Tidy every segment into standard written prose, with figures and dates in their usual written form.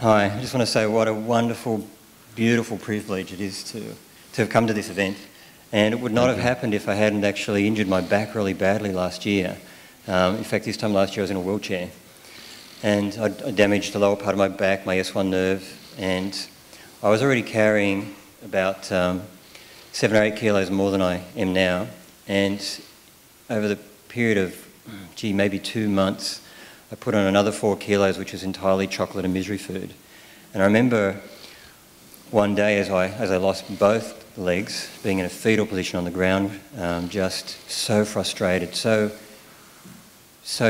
Hi, I just want to say what a wonderful, beautiful privilege it is to have come to this event. And it would not have happened if I hadn't actually injured my back really badly last year. In fact, this time last year I was in a wheelchair. And I damaged the lower part of my back, my S1 nerve, and I was already carrying about 7 or 8 kilos more than I am now. And over the period of, maybe 2 months, I put on another 4 kilos, which was entirely chocolate and misery food. And I remember one day as I lost both legs, being in a fetal position on the ground, just so frustrated, so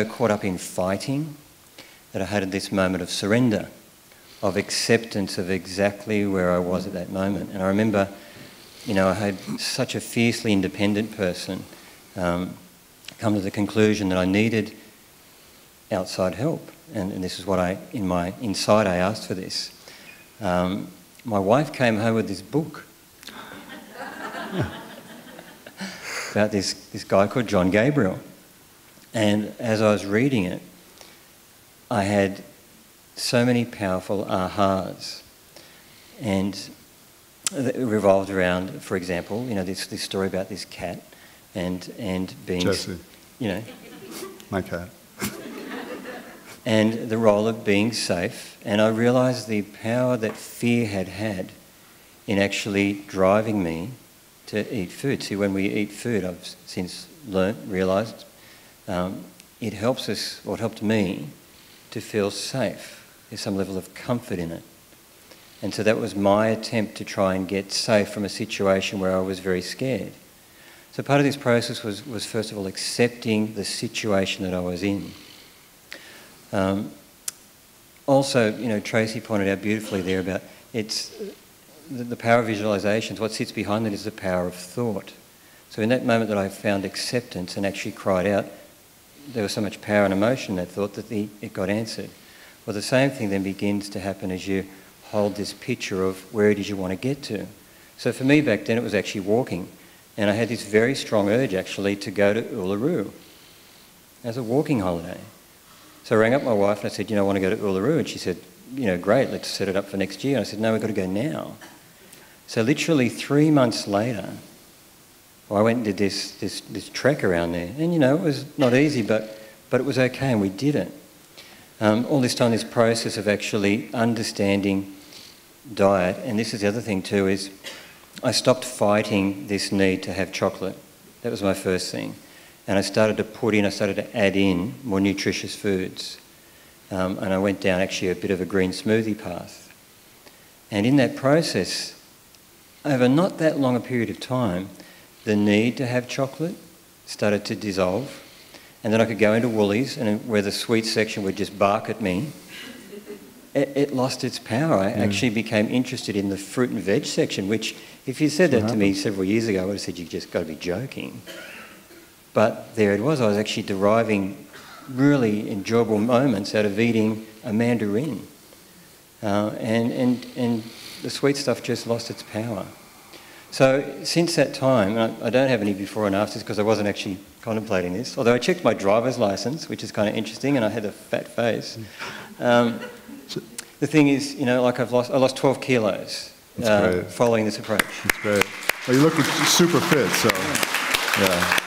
caught up in fighting, that I had this moment of surrender, of acceptance of exactly where I was at that moment. And I remember, I had such a fiercely independent person come to the conclusion that I needed outside help. And this is what in my inside I asked for this. My wife came home with this book about this guy called John Gabriel. And as I was reading it, I had so many powerful ahas. And it revolved around, for example, this story about this cat and being... Jesse. My cat. And the role of being safe. And I realised the power that fear had in actually driving me to eat food. See, when we eat food, I've since realised, it helps us, or it helped me, to feel safe. There's some level of comfort in it. And so that was my attempt to try and get safe from a situation where I was very scared. So part of this process was first of all accepting the situation that I was in. Also, Tracy pointed out beautifully there about it's the power of visualizations. What sits behind that is the power of thought. So in that moment that I found acceptance and actually cried out, there was so much power and emotion in that thought that it got answered. Well, the same thing then begins to happen as you hold this picture of where it is you want to get to. So for me back then it was actually walking. And I had this very strong urge actually to go to Uluru as a walking holiday. So I rang up my wife and I said, I want to go to Uluru. And she said, great, let's set it up for next year. And I said, no, we've got to go now. So literally 3 months later, I went and did this trek around there. And, it was not easy, but it was okay and we did it. All this time, this process of actually understanding diet, and this is the other thing too, is I stopped fighting this need to have chocolate. That was my first thing. And I started to add in more nutritious foods. And I went down actually a bit of a green smoothie path. And in that process, over not that long a period of time, the need to have chocolate started to dissolve. And then I could go into Woolies, and where the sweet section would just bark at me, it lost its power. I actually became interested in the fruit and veg section, which if you said that to me several years ago, I would have said, you've just got to be joking. But there it was. I was actually deriving really enjoyable moments out of eating a mandarin. And the sweet stuff just lost its power. So since that time, I don't have any before and afters because I wasn't actually contemplating this, although I checked my driver's license, which is kind of interesting, and I had a fat face. The thing is, I lost 12 kilos following this approach. That's great. Well, you look super fit, so yeah.